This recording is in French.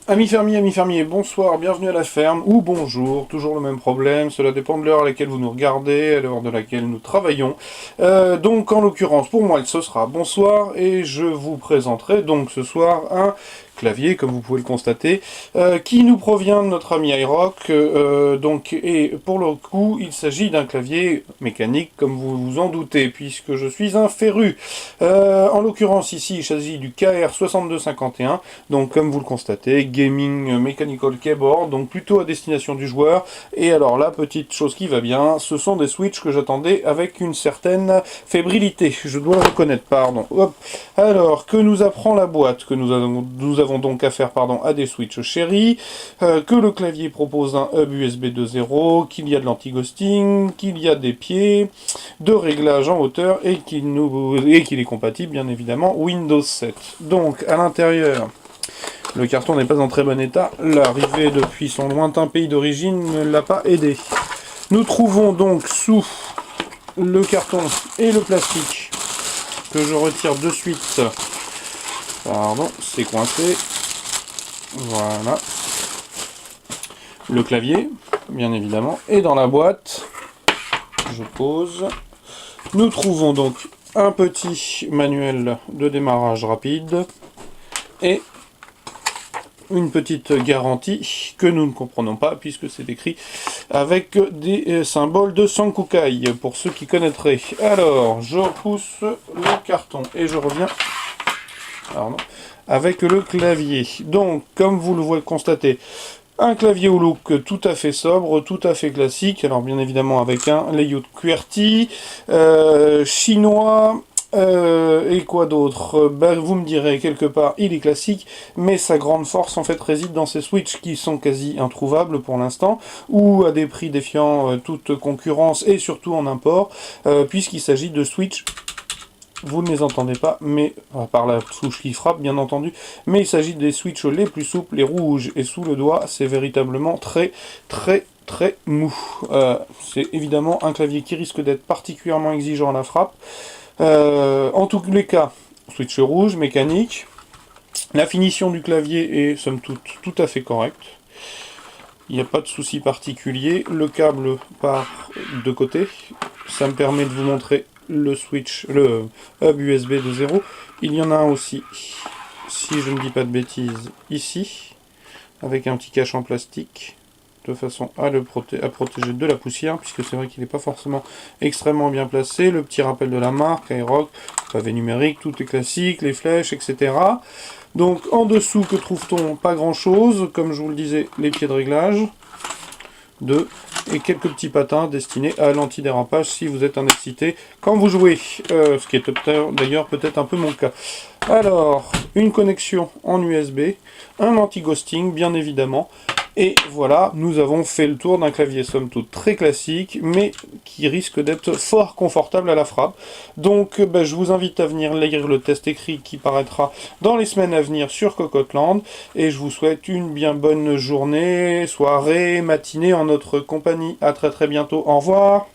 Amis fermiers, bonsoir, bienvenue à la ferme, ou bonjour, toujours le même problème, cela dépend de l'heure à laquelle vous nous regardez, à l'heure de laquelle nous travaillons. Donc en l'occurrence, pour moi, ce sera bonsoir, et je vous présenterai donc ce soir un clavier, comme vous pouvez le constater, qui nous provient de notre ami iRock, et pour le coup, il s'agit d'un clavier mécanique, comme vous vous en doutez, puisque je suis un féru. En l'occurrence, ici, il s'agit du KR6251, donc comme vous le constatez, Gaming Mechanical Keyboard, donc plutôt à destination du joueur. Et alors la petite chose qui va bien, ce sont des switches que j'attendais avec une certaine fébrilité, je dois le reconnaître, pardon. Hop. Alors, que nous apprend la boîte? Que nous avons donc affaire à des switches Cherry, que le clavier propose un hub USB 2.0, qu'il y a de l'anti-ghosting, qu'il y a des pieds, de réglages en hauteur et qu'il est compatible bien évidemment Windows 7. Donc à l'intérieur, le carton n'est pas en très bon état, l'arrivée depuis son lointain pays d'origine ne l'a pas aidé. Nous trouvons donc sous le carton et le plastique, que je retire de suite. Pardon, c'est coincé. Voilà. Le clavier, bien évidemment, et dans la boîte, je pose. Nous trouvons donc un petit manuel de démarrage rapide et une petite garantie que nous ne comprenons pas puisque c'est écrit avec des symboles de Sankukai pour ceux qui connaîtraient. Alors, je repousse le carton et je reviens avec le clavier. Donc, comme vous le constatez, un clavier au look tout à fait sobre, tout à fait classique. Alors bien évidemment avec un layout QWERTY, chinois, et quoi d'autre? Vous me direz quelque part il est classique, mais sa grande force en fait réside dans ces switches qui sont quasi introuvables pour l'instant, ou à des prix défiant toute concurrence et surtout en import, puisqu'il s'agit de switches. Vous ne les entendez pas, mais à part la touche qui frappe, bien entendu, mais il s'agit des switches les plus souples, les rouges, et sous le doigt, c'est véritablement très mou. C'est évidemment un clavier qui risque d'être particulièrement exigeant à la frappe. En tous les cas, switch rouge, mécanique. La finition du clavier est, somme toute, tout à fait correcte. Il n'y a pas de souci particulier. Le câble part de côté. Ça me permet de vous montrer le switch, le hub USB 2.0. Il y en a un aussi, si je ne dis pas de bêtises, ici, avec un petit cache en plastique, de façon à protéger de la poussière, puisque c'est vrai qu'il n'est pas forcément extrêmement bien placé. Le petit rappel de la marque, iRock, pavé numérique, tout est classique, les flèches, etc. Donc en dessous, que trouve-t-on? Pas grand-chose, comme je vous le disais, les pieds de réglage, et quelques petits patins destinés à l'antidérapage si vous êtes un excité quand vous jouez, ce qui est d'ailleurs peut-être un peu mon cas. Alors, une connexion en USB, un anti-ghosting bien évidemment, et voilà, nous avons fait le tour d'un clavier somme toute très classique, mais qui risque d'être fort confortable à la frappe. Donc je vous invite à venir lire le test écrit qui paraîtra dans les semaines à venir sur Cocottland, et je vous souhaite une bien bonne journée, soirée, matinée en notre compagnie. À très bientôt, au revoir.